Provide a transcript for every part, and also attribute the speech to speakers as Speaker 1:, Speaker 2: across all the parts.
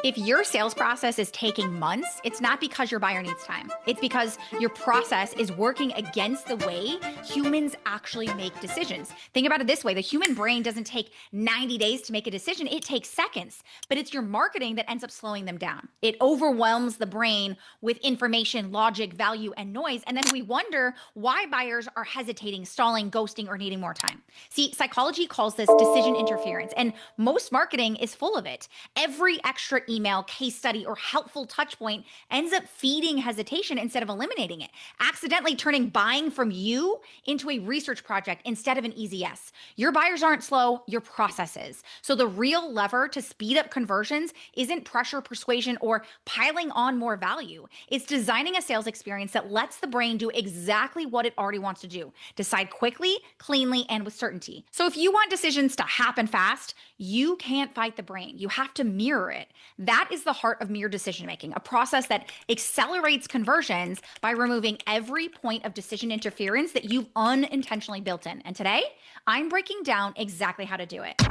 Speaker 1: If your sales process is taking months, it's not because your buyer needs time. It's because your process is working against the way humans actually make decisions. Think about it this way. The human brain doesn't take 90 days to make a decision. It takes seconds, but it's your marketing that ends up slowing them down. It overwhelms the brain with information, logic, value, and noise. And then we wonder why buyers are hesitating, stalling, ghosting, or needing more time. See, psychology calls this decision interference, and most marketing is full of it. Every extra email, case study, or helpful touch point ends up feeding hesitation instead of eliminating it, accidentally turning buying from you into a research project instead of an easy yes. Your buyers aren't slow, your process is. So the real lever to speed up conversions isn't pressure, persuasion, or piling on more value. It's designing a sales experience that lets the brain do exactly what it already wants to do: decide quickly, cleanly, and with certainty. So if you want decisions to happen fast, you can't fight the brain. You have to mirror it. That is the heart of mere decision making, a process that accelerates conversions by removing every point of decision interference that you've unintentionally built in. And today, I'm breaking down exactly how to do it.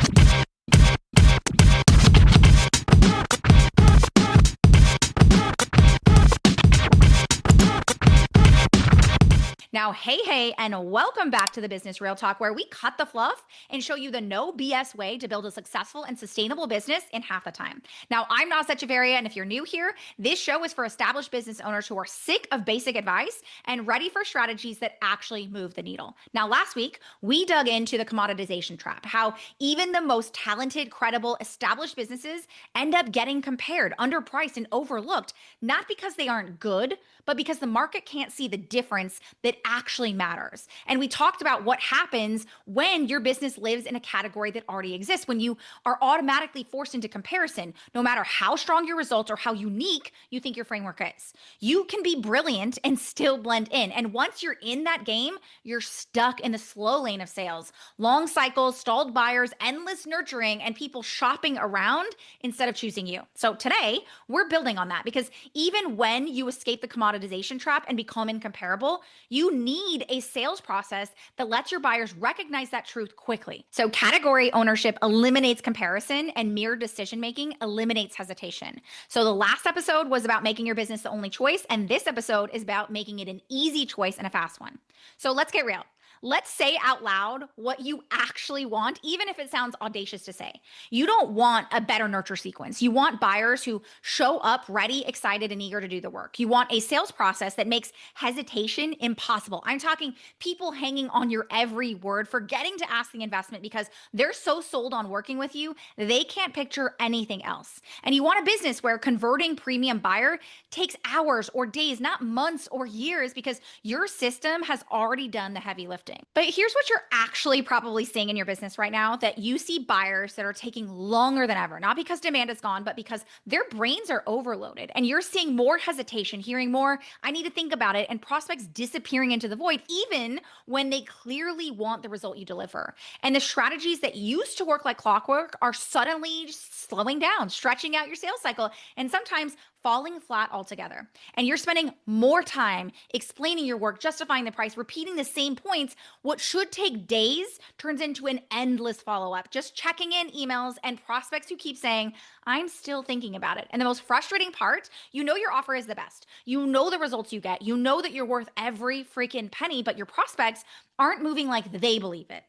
Speaker 1: Now, hey, and welcome back to the Business Real Talk, where we cut the fluff and show you the no BS way to build a successful and sustainable business in half the time. Now, I'm Echeverria, and if you're new here, this show is for established business owners who are sick of basic advice and ready for strategies that actually move the needle. Now, last week, we dug into the commoditization trap, how even the most talented, credible, established businesses end up getting compared, underpriced, and overlooked, not because they aren't good, but because the market can't see the difference that actually matters. And we talked about what happens when your business lives in a category that already exists, when you are automatically forced into comparison, no matter how strong your results or how unique you think your framework is. You can be brilliant and still blend in. And once you're in that game, you're stuck in the slow lane of sales. Long cycles, stalled buyers, endless nurturing, and people shopping around instead of choosing you. So today, we're building on that, because even when you escape the commoditization trap and become incomparable, you need a sales process that lets your buyers recognize that truth quickly. So category ownership eliminates comparison, and mere decision making eliminates hesitation. So the last episode was about making your business the only choice, and this episode is about making it an easy choice and a fast one. So let's get real. Let's say out loud what you actually want, even if it sounds audacious to say. You don't want a better nurture sequence. You want buyers who show up ready, excited, and eager to do the work. You want a sales process that makes hesitation impossible. I'm talking people hanging on your every word, forgetting to ask the investment because they're so sold on working with you, they can't picture anything else. And you want a business where converting premium buyer takes hours or days, not months or years, because your system has already done the heavy lifting. But here's what you're actually probably seeing in your business right now: that you see buyers that are taking longer than ever, not because demand is gone, but because their brains are overloaded. And you're seeing more hesitation, hearing more, "I need to think about it," and prospects disappearing into the void, even when they clearly want the result you deliver. And the strategies that used to work like clockwork are suddenly slowing down, stretching out your sales cycle, and sometimes falling flat altogether. And you're spending more time explaining your work, justifying the price, repeating the same points. What should take days turns into an endless follow-up, just checking in emails and prospects who keep saying, "I'm still thinking about it." And the most frustrating part, you know your offer is the best. You know the results you get. You know that you're worth every freaking penny, but your prospects aren't moving like they believe it.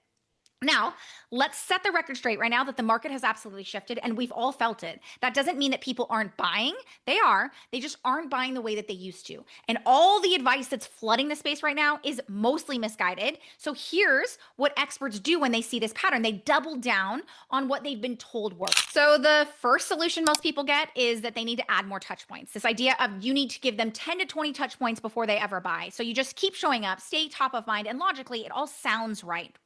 Speaker 1: Now, let's set the record straight right now that the market has absolutely shifted, and we've all felt it. That doesn't mean that people aren't buying. They are. They just aren't buying the way that they used to. And all the advice that's flooding the space right now is mostly misguided. So here's what experts do when they see this pattern. They double down on what they've been told works. So the first solution most people get is that they need to add more touch points. This idea of you need to give them 10 to 20 touch points before they ever buy. So you just keep showing up, stay top of mind, and logically, it all sounds right?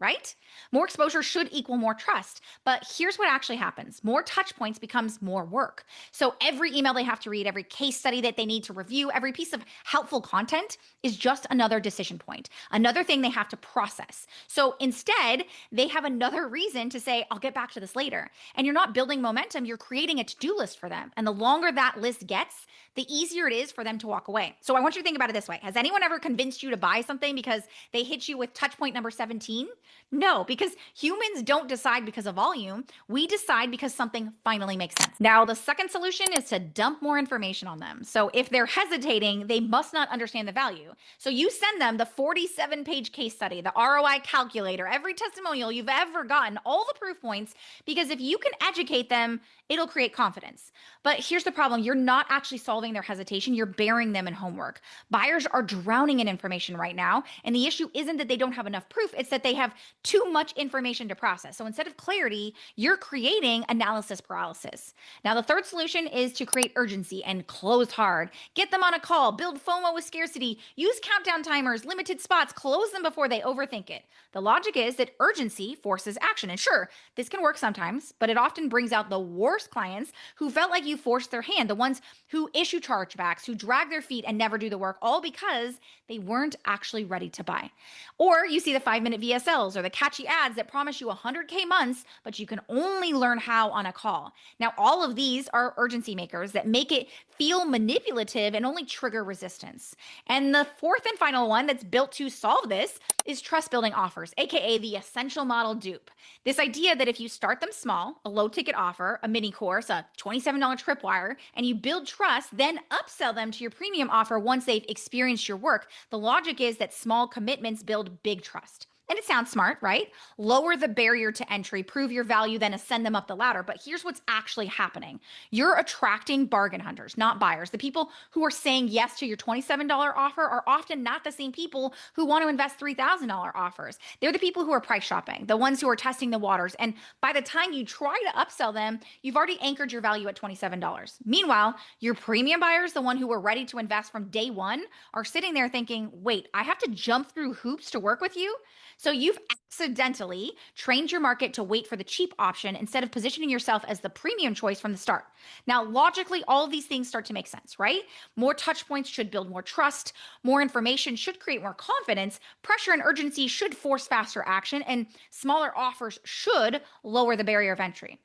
Speaker 1: More exposure should equal more trust. But here's what actually happens. More touch points becomes more work. So every email they have to read, every case study that they need to review, every piece of helpful content is just another decision point, another thing they have to process. So instead, they have another reason to say, "I'll get back to this later." And you're not building momentum, you're creating a to-do list for them. And the longer that list gets, the easier it is for them to walk away. So I want you to think about it this way. Has anyone ever convinced you to buy something because they hit you with touch point number 17? No, because humans don't decide because of volume. We decide because something finally makes sense. Now, the second solution is to dump more information on them. So if they're hesitating, they must not understand the value. So you send them the 47-page case study, the ROI calculator, every testimonial you've ever gotten, all the proof points, because if you can educate them, it'll create confidence. But here's the problem. You're not actually solving their hesitation. You're burying them in homework. Buyers are drowning in information right now. And the issue isn't that they don't have enough proof. It's that they have too much information to process. So instead of clarity, you're creating analysis paralysis. Now, the third solution is to create urgency and close hard. Get them on a call, build FOMO with scarcity, use countdown timers, limited spots, close them before they overthink it. The logic is that urgency forces action. And sure, this can work sometimes, but it often brings out the worst clients who felt like you forced their hand, the ones who issue chargebacks, who drag their feet and never do the work, all because they weren't actually ready to buy. Or you see the 5-minute VSLs or the catchy ads that promise you 100K months, but you can only learn how on a call. Now, all of these are urgency makers that make it feel manipulative and only trigger resistance. And the fourth and final one that's built to solve this is trust building offers, aka the essential model dupe. This idea that if you start them small, a low ticket offer, a mini course, a $27 tripwire, and you build trust, then upsell them to your premium offer once they've experienced your work, the logic is that small commitments build big trust. And it sounds smart, right? Lower the barrier to entry, prove your value, then ascend them up the ladder. But here's what's actually happening. You're attracting bargain hunters, not buyers. The people who are saying yes to your $27 offer are often not the same people who want to invest $3,000 offers. They're the people who are price shopping, the ones who are testing the waters. And by the time you try to upsell them, you've already anchored your value at $27. Meanwhile, your premium buyers, the one who were ready to invest from day one, are sitting there thinking, wait, I have to jump through hoops to work with you? So you've accidentally trained your market to wait for the cheap option instead of positioning yourself as the premium choice from the start. Now, logically, all of these things start to make sense, right? More touch points should build more trust. More information should create more confidence. Pressure and urgency should force faster action, and smaller offers should lower the barrier of entry.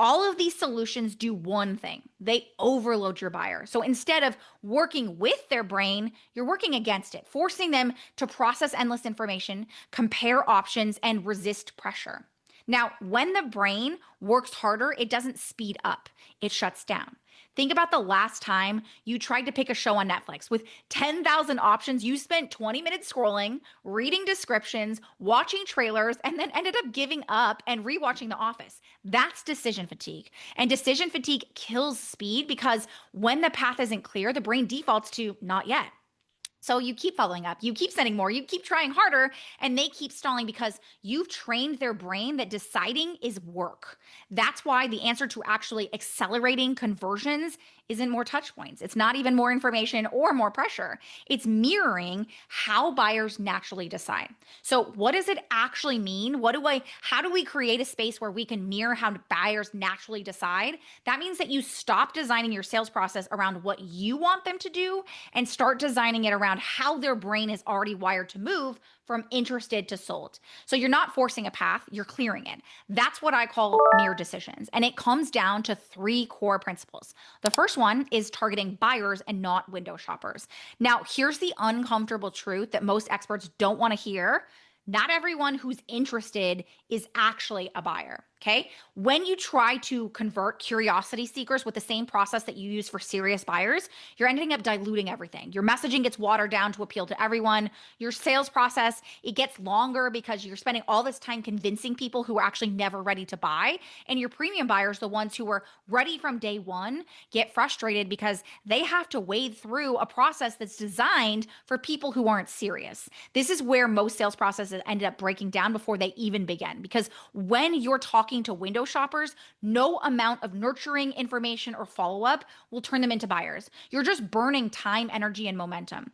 Speaker 1: All of these solutions do one thing. They overload your buyer. So instead of working with their brain, you're working against it, forcing them to process endless information, compare options, and resist pressure. Now, when the brain works harder, it doesn't speed up, it shuts down. Think about the last time you tried to pick a show on Netflix. With 10,000 options, you spent 20 minutes scrolling, reading descriptions, watching trailers, and then ended up giving up and rewatching The Office. That's decision fatigue. And decision fatigue kills speed because when the path isn't clear, the brain defaults to not yet. So you keep following up, you keep sending more, you keep trying harder, and they keep stalling because you've trained their brain that deciding is work. That's why the answer to actually accelerating conversions isn't more touch points. It's not even more information or more pressure. It's mirroring how buyers naturally decide. So what does it actually mean? How do we create a space where we can mirror how buyers naturally decide? That means that you stop designing your sales process around what you want them to do and start designing it around how their brain is already wired to move from interested to sold. So you're not forcing a path, you're clearing it. That's what I call mirror decisions. And it comes down to 3 core principles. The first one is targeting buyers and not window shoppers. Now, here's the uncomfortable truth that most experts don't want to hear. Not everyone who's interested is actually a buyer. Okay. When you try to convert curiosity seekers with the same process that you use for serious buyers, you're ending up diluting everything. Your messaging gets watered down to appeal to everyone. Your sales process, it gets longer because you're spending all this time convincing people who are actually never ready to buy. And your premium buyers, the ones who were ready from day one, get frustrated because they have to wade through a process that's designed for people who aren't serious. This is where most sales processes ended up breaking down before they even begin. Because when you're talking to window shoppers, no amount of nurturing, information, or follow-up will turn them into buyers. You're just burning time, energy, and momentum.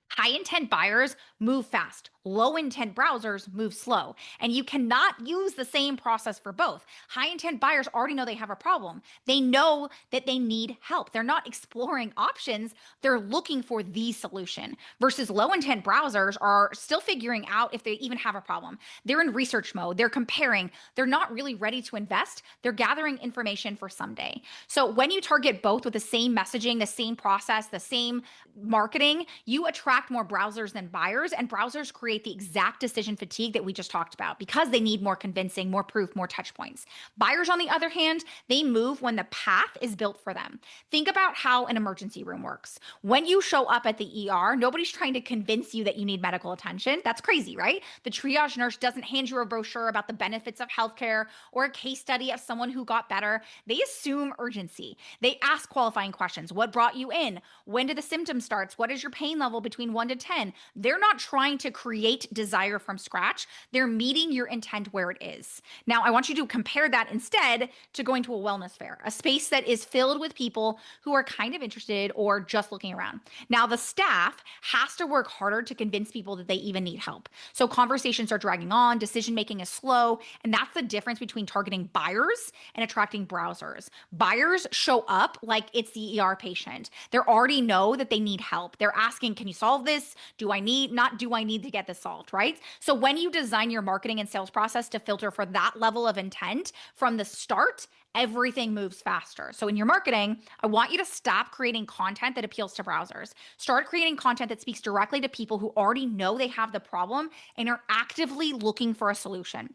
Speaker 1: High intent buyers move fast. Low intent browsers move slow. And you cannot use the same process for both. High intent buyers already know they have a problem. They know that they need help. They're not exploring options. They're looking for the solution. Versus low intent browsers are still figuring out if they even have a problem. They're in research mode. They're comparing. They're not really ready to invest. They're gathering information for someday. So when you target both with the same messaging, the same process, the same marketing, you attract attract more browsers than buyers, and browsers create the exact decision fatigue that we just talked about because they need more convincing, more proof, more touch points. Buyers, on the other hand, they move when the path is built for them. Think about how an emergency room works. When you show up at the ER, nobody's trying to convince you that you need medical attention. That's crazy, right? The triage nurse doesn't hand you a brochure about the benefits of healthcare or a case study of someone who got better. They assume urgency. They ask qualifying questions. What brought you in? When did the symptoms start? What is your pain level between 1 to 10? They're not trying to create desire from scratch. They're meeting your intent where it is. Now, I want you to compare that instead to going to a wellness fair, a space that is filled with people who are kind of interested or just looking around. Now, the staff has to work harder to convince people that they even need help. So conversations are dragging on, decision making is slow, and that's the difference between targeting buyers and attracting browsers. Buyers show up like it's the ER patient. They already know that they need help. They're asking, can you solve this? Do I need to get this solved, right? So when you design your marketing and sales process to filter for that level of intent from the start, everything moves faster. So in your marketing, I want you to stop creating content that appeals to browsers. Start creating content that speaks directly to people who already know they have the problem and are actively looking for a solution.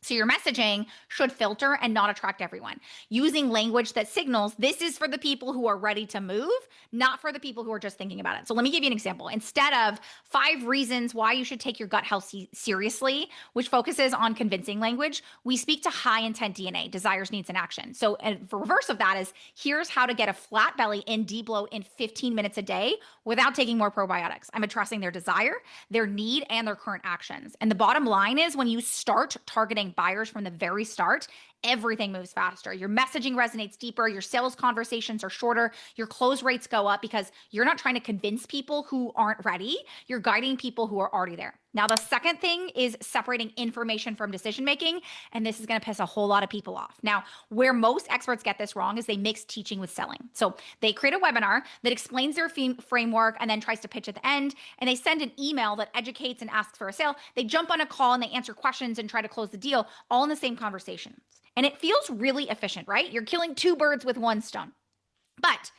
Speaker 1: So your messaging should filter and not attract everyone. Using language that signals this is for the people who are ready to move, not for the people who are just thinking about it. So let me give you an example. Instead of 5 reasons why you should take your gut health seriously, which focuses on convincing language, we speak to high intent DNA, desires, needs, and action. So the reverse of that is here's how to get a flat belly and debloat in 15 minutes a day without taking more probiotics. I'm addressing their desire, their need, and their current actions. And the bottom line is when you start targeting buyers from the very start, everything moves faster. Your messaging resonates deeper. Your sales conversations are shorter. Your close rates go up because you're not trying to convince people who aren't ready. You're guiding people who are already there. Now, the second thing is separating information from decision making, and this is going to piss a whole lot of people off. Now, where most experts get this wrong is they mix teaching with selling. So they create a webinar that explains their framework and then tries to pitch at the end, and they send an email that educates and asks for a sale. They jump on a call and they answer questions and try to close the deal all in the same conversation. And it feels really efficient, right? You're killing 2 birds with 1 stone. But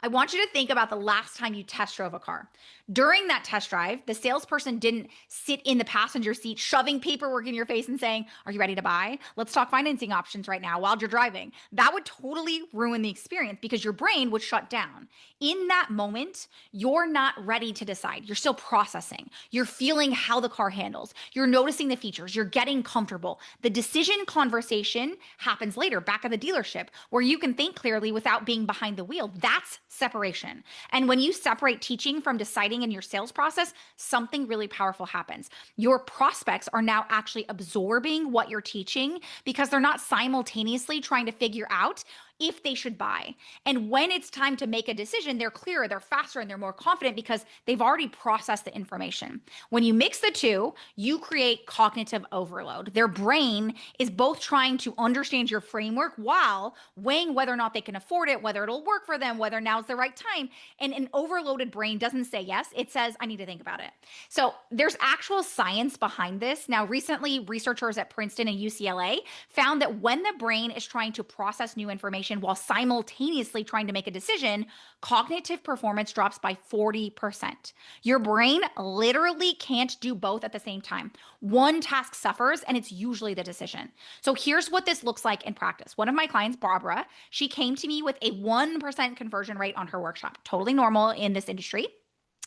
Speaker 1: I want you to think about the last time you test drove a car. During that test drive, the salesperson didn't sit in the passenger seat shoving paperwork in your face and saying, are you ready to buy? Let's talk financing options right now while you're driving. That would totally ruin the experience because your brain would shut down. In that moment, you're not ready to decide. You're still processing. You're feeling how the car handles. You're noticing the features. You're getting comfortable. The decision conversation happens later back at the dealership where you can think clearly without being behind the wheel. That's separation. And when you separate teaching from deciding in your sales process, something really powerful happens. Your prospects are now actually absorbing what you're teaching because they're not simultaneously trying to figure out if they should buy. And when it's time to make a decision, they're clearer, they're faster, and they're more confident because they've already processed the information. When you mix the two, you create cognitive overload. Their brain is both trying to understand your framework while weighing whether or not they can afford it, whether it'll work for them, whether now's the right time. And an overloaded brain doesn't say yes, it says, I need to think about it. So there's actual science behind this. Now, recently, researchers at Princeton and UCLA found that when the brain is trying to process new information while simultaneously trying to make a decision, cognitive performance drops by 40%. Your brain literally can't do both at the same time. One task suffers, and it's usually the decision. So here's what this looks like in practice. One of my clients, Barbara, she came to me with a 1% conversion rate on her workshop. Totally normal in this industry.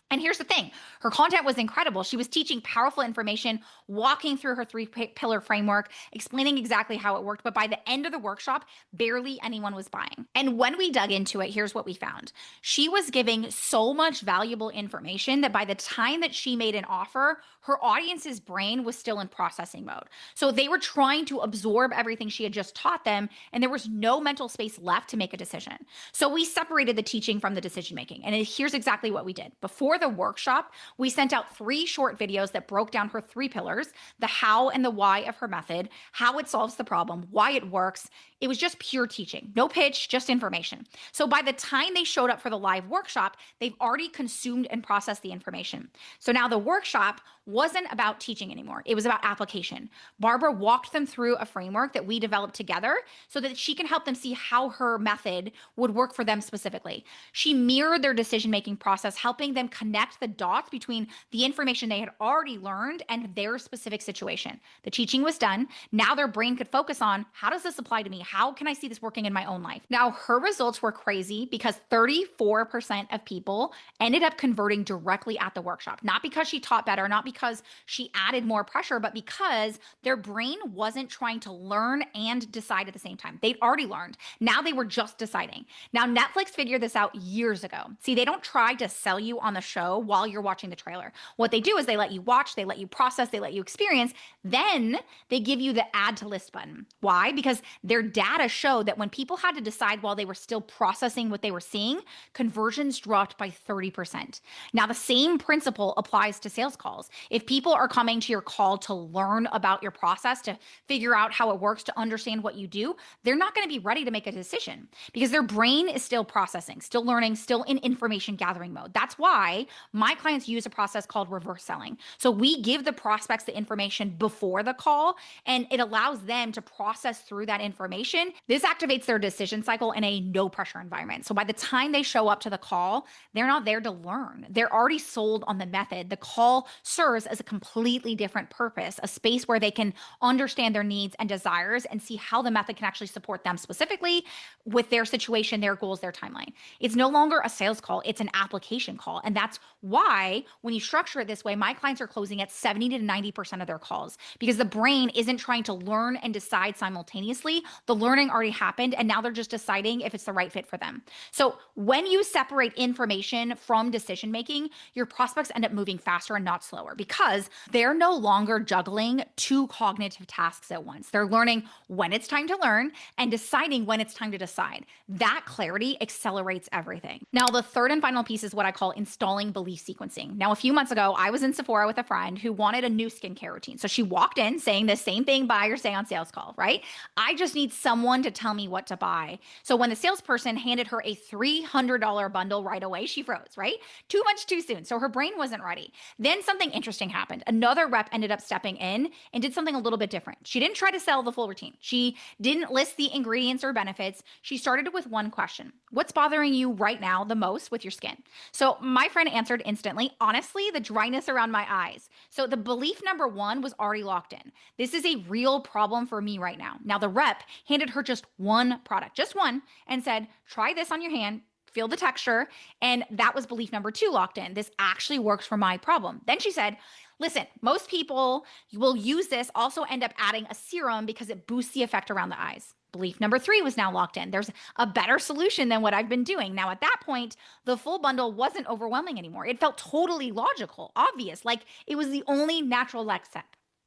Speaker 1: And here's the thing, her content was incredible. She was teaching powerful information, walking through her 3-pillar framework, explaining exactly how it worked. But by the end of the workshop, barely anyone was buying. And when we dug into it, here's what we found. She was giving so much valuable information that by the time that she made an offer, her audience's brain was still in processing mode. So they were trying to absorb everything she had just taught them, and there was no mental space left to make a decision. So we separated the teaching from the decision making. And here's exactly what we did. Before the workshop, we sent out 3 short videos that broke down her 3 pillars, the how and the why of her method, how it solves the problem, why it works, It was just pure teaching, no pitch, just information. So by the time they showed up for the live workshop, they've already consumed and processed the information. So now the workshop wasn't about teaching anymore. It was about application. Barbara walked them through a framework that we developed together so that she can help them see how her method would work for them specifically. She mirrored their decision-making process, helping them connect the dots between the information they had already learned and their specific situation. The teaching was done. Now their brain could focus on, how does this apply to me? How can I see this working in my own life? Now, her results were crazy because 34% of people ended up converting directly at the workshop. Not because she taught better, not because she added more pressure, but because their brain wasn't trying to learn and decide at the same time. They'd already learned. Now they were just deciding. Now, Netflix figured this out years ago. See, they don't try to sell you on the show while you're watching the trailer. What they do is they let you watch, they let you process, they let you experience. Then they give you the add to list button. Why? Because their data showed that when people had to decide while they were still processing what they were seeing, conversions dropped by 30%. Now, the same principle applies to sales calls. If people are coming to your call to learn about your process, to figure out how it works, to understand what you do, they're not going to be ready to make a decision because their brain is still processing, still learning, still in information gathering mode. That's why my clients use a process called reverse selling. So we give the prospects the information before the call, and it allows them to process through that information. This activates their decision cycle in a no pressure environment. So by the time they show up to the call, they're not there to learn. They're already sold on the method. The call serves as a completely different purpose, a space where they can understand their needs and desires and see how the method can actually support them specifically with their situation, their goals, their timeline. It's no longer a sales call, it's an application call. And that's why when you structure it this way, my clients are closing at 70 to 90% of their calls because the brain isn't trying to learn and decide simultaneously. The learning already happened and now they're just deciding if it's the right fit for them. So when you separate information from decision making, your prospects end up moving faster and not slower because they're no longer juggling two cognitive tasks at once. They're learning when it's time to learn and deciding when it's time to decide. That clarity accelerates everything. Now, the third and final piece is what I call installing belief sequencing. Now, a few months ago, I was in Sephora with a friend who wanted a new skincare routine. So she walked in saying the same thing buyers say on sales call, right? I just need someone to tell me what to buy. So when the salesperson handed her a $300 bundle right away, she froze, right? Too much too soon. So her brain wasn't ready. Then something interesting happened. Another rep ended up stepping in and did something a little bit different. She didn't try to sell the full routine. She didn't list the ingredients or benefits. She started with one question. What's bothering you right now the most with your skin? So my friend answered instantly, honestly, the dryness around my eyes. So the belief number one was already locked in. This is a real problem for me right now. Now the rep handed her just one product, just one, and said, try this on your hand, feel the texture. And that was belief number two locked in. This actually works for my problem. Then she said, listen, most people will use this, also end up adding a serum because it boosts the effect around the eyes. Belief number three was now locked in. There's a better solution than what I've been doing. Now, at that point, the full bundle wasn't overwhelming anymore. It felt totally logical, obvious, like it was the only natural next step.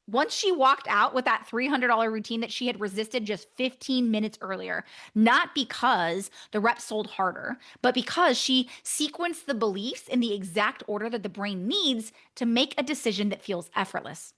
Speaker 1: Once she walked out with that $300 routine that she had resisted just 15 minutes earlier, not because the rep sold harder, but because she sequenced the beliefs in the exact order that the brain needs to make a decision that feels effortless.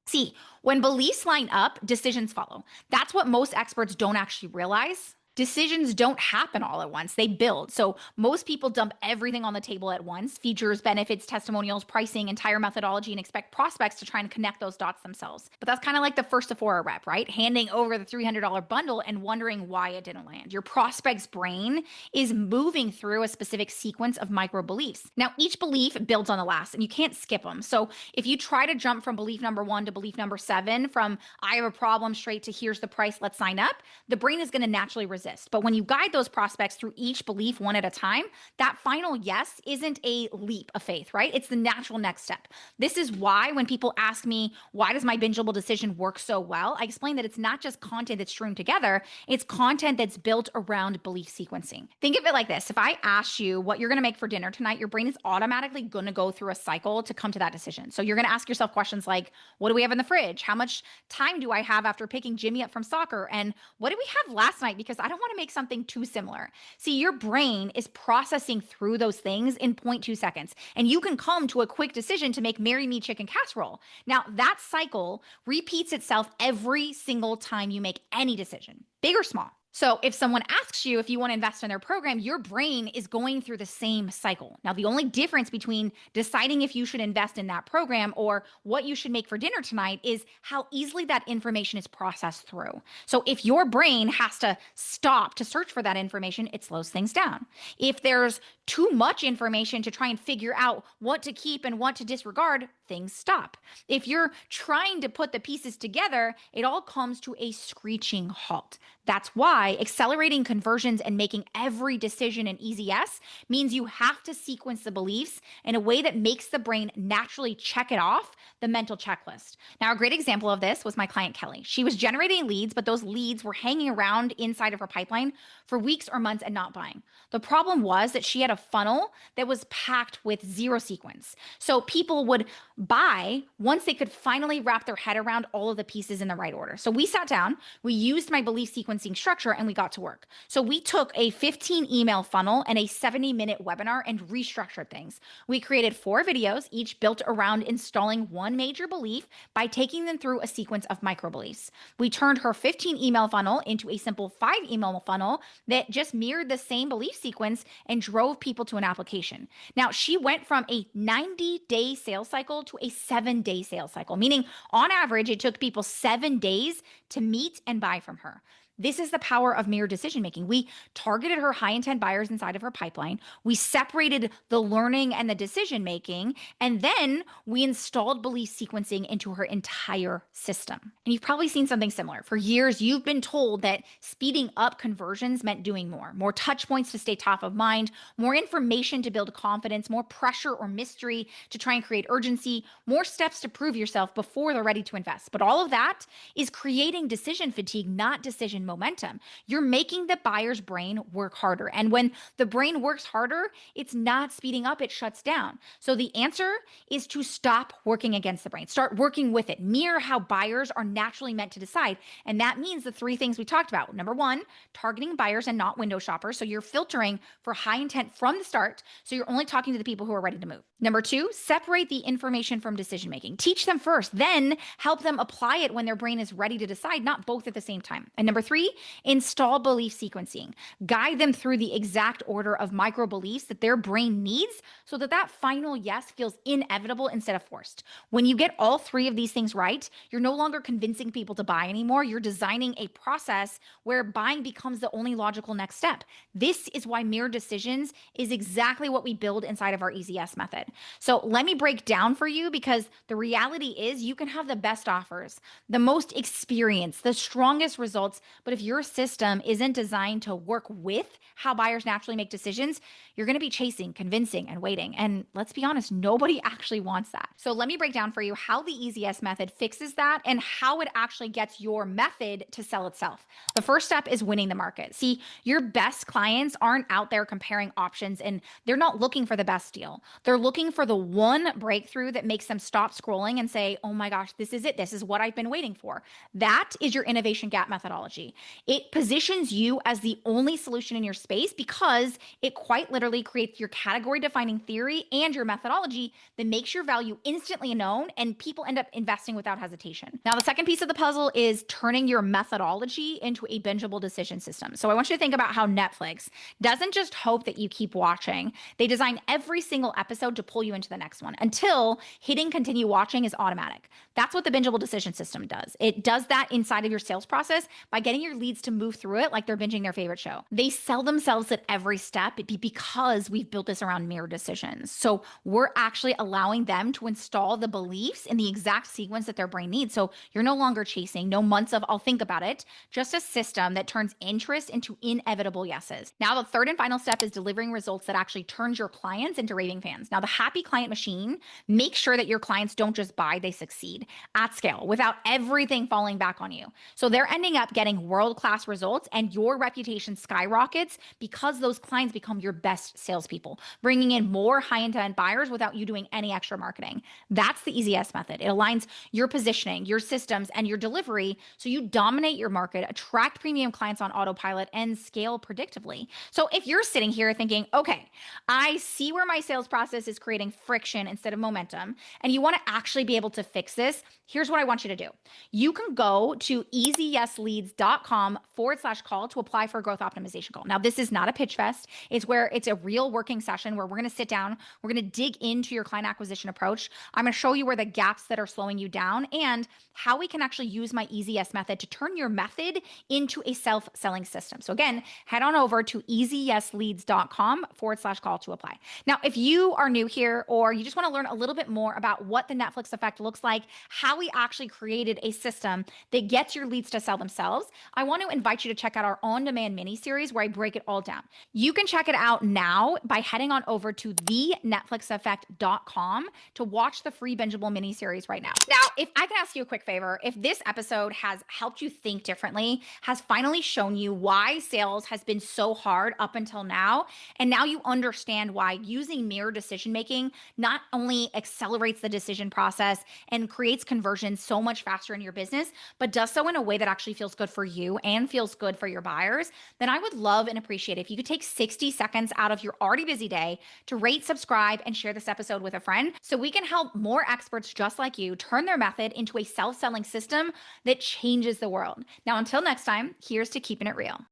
Speaker 1: See, when beliefs line up, decisions follow. That's what most experts don't actually realize. Decisions don't happen all at once, they build. So most people dump everything on the table at once, features, benefits, testimonials, pricing, entire methodology, and expect prospects to try and connect those dots themselves. But that's kind of like the first Sephora rep, right? Handing over the $300 bundle and wondering why it didn't land. Your prospect's brain is moving through a specific sequence of micro beliefs. Now, each belief builds on the last, and you can't skip them. So if you try to jump from belief number one to belief number seven, from I have a problem straight to here's the price, let's sign up, the brain is going to naturally resist. But when you guide those prospects through each belief one at a time, that final yes isn't a leap of faith, right? It's the natural next step. This is why when people ask me, why does my bingeable decision work so well? I explain that it's not just content that's strewn together, it's content that's built around belief sequencing. Think of it like this. If I ask you what you're going to make for dinner tonight, your brain is automatically going to go through a cycle to come to that decision. So you're going to ask yourself questions like, what do we have in the fridge? How much time do I have after picking Jimmy up from soccer? And what did we have last night? Because I don't want to make something too similar. See, your brain is processing through those things in 0.2 seconds, and you can come to a quick decision to make marry me chicken casserole. Now, that cycle repeats itself every single time you make any decision, big or small. So if someone asks you if you want to invest in their program, your brain is going through the same cycle. Now, the only difference between deciding if you should invest in that program or what you should make for dinner tonight is how easily that information is processed through. So if your brain has to stop to search for that information, it slows things down. If there's too much information to try and figure out what to keep and what to disregard, things stop. If you're trying to put the pieces together, it all comes to a screeching halt. That's why accelerating conversions and making every decision an easy yes means you have to sequence the beliefs in a way that makes the brain naturally check it off the mental checklist. Now, a great example of this was my client, Kelly. She was generating leads, but those leads were hanging around inside of her pipeline for weeks or months and not buying. The problem was that she had a funnel that was packed with zero sequence. So people would buy once they could finally wrap their head around all of the pieces in the right order. So we sat down, we used my belief sequencing structure, and we got to work. So we took a 15 email funnel and a 70-minute webinar and restructured things. We created 4 videos, each built around installing one major belief by taking them through a sequence of micro beliefs. We turned her 15 email funnel into a simple 5 email funnel that just mirrored the same belief sequence and drove people to an application. Now, she went from a 90-day sales cycle to a 7-day sales cycle, meaning on average, it took people 7 days to meet and buy from her. This is the power of mirror decision making. We targeted her high intent buyers inside of her pipeline. We separated the learning and the decision making, and then we installed belief sequencing into her entire system. And you've probably seen something similar. For years, you've been told that speeding up conversions meant doing more touch points to stay top of mind, more information to build confidence, more pressure or mystery to try and create urgency, more steps to prove yourself before they're ready to invest. But all of that is creating decision fatigue, not decision momentum. You're making the buyer's brain work harder. And when the brain works harder, it's not speeding up, it shuts down. So the answer is to stop working against the brain. Start working with it. Mirror how buyers are naturally meant to decide. And that means the 3 things we talked about. Number 1, targeting buyers and not window shoppers. So you're filtering for high intent from the start. So you're only talking to the people who are ready to move. Number 2, separate the information from decision making. Teach them first, then help them apply it when their brain is ready to decide, not both at the same time. And number 3, install belief sequencing. Guide them through the exact order of micro beliefs that their brain needs so that that final yes feels inevitable instead of forced. When you get all 3 of these things right, you're no longer convincing people to buy anymore. You're designing a process where buying becomes the only logical next step. This is why mirror decisions is exactly what we build inside of our Easy Yes method. So let me break down for you, because the reality is you can have the best offers, the most experience, the strongest results, but if your system isn't designed to work with how buyers naturally make decisions, you're going to be chasing, convincing, and waiting. And let's be honest, nobody actually wants that. So let me break down for you how the Easy Yes method fixes that and how it actually gets your method to sell itself. The first step is winning the market. See, your best clients aren't out there comparing options, and they're not looking for the best deal. They're looking for the one breakthrough that makes them stop scrolling and say, oh my gosh, this is it. This is what I've been waiting for. That is your innovation gap methodology. It positions you as the only solution in your space because it quite literally creates your category defining theory and your methodology that makes your value instantly known, and people end up investing without hesitation. Now, the second piece of the puzzle is turning your methodology into a bingeable decision system. So I want you to think about how Netflix doesn't just hope that you keep watching. They design every single episode to pull you into the next one until hitting continue watching is automatic. That's what the bingeable decision system does. It does that inside of your sales process by getting your leads to move through it like they're binging their favorite show. They sell themselves at every step because we've built this around mirror decisions. So we're actually allowing them to install the beliefs in the exact sequence that their brain needs. So you're no longer chasing, no months of I'll think about it, just a system that turns interest into inevitable yeses. Now, the third and final step is delivering results that actually turns your clients into raving fans. Now, the happy client machine makes sure that your clients don't just buy, they succeed at scale without everything falling back on you. So they're ending up getting world-class results and your reputation skyrockets because those clients become your best salespeople, bringing in more high-intent buyers without you doing any extra marketing. That's the easiest method. It aligns your positioning, your systems, and your delivery so you dominate your market, attract premium clients on autopilot, and scale predictably. So if you're sitting here thinking, okay, I see where my sales process is creating friction instead of momentum, and you want to actually be able to fix this, here's what I want you to do. You can go to easyesleads.com/call to apply for a growth optimization call. Now, this is not a pitch fest. It's a real working session where we're going to sit down, we're going to dig into your client acquisition approach. I'm going to show you where the gaps that are slowing you down and how we can actually use my EasyYes method to turn your method into a self-selling system. So again, head on over to easyesleads.com/call to apply. Now, if you are new here or you just want to learn a little bit more about what the Netflix effect looks like, how we actually created a system that gets your leads to sell themselves, I want to invite you to check out our on-demand mini series where I break it all down. You can check it out now by heading on over to thenetflixeffect.com to watch the free bingeable mini series right now. Now, if I can ask you a quick favor, if this episode has helped you think differently, has finally shown you why sales has been so hard up until now, and now you understand why using mirror decision making not only accelerates the decision process and creates conversion so much faster in your business, but does so in a way that actually feels good for you and feels good for your buyers, then I would love and appreciate if you could take 60 seconds out of your already busy day to rate, subscribe, and share this episode with a friend so we can help more experts just like you turn their method into a self-selling system that changes the world. Now, until next time, here's to keeping it real.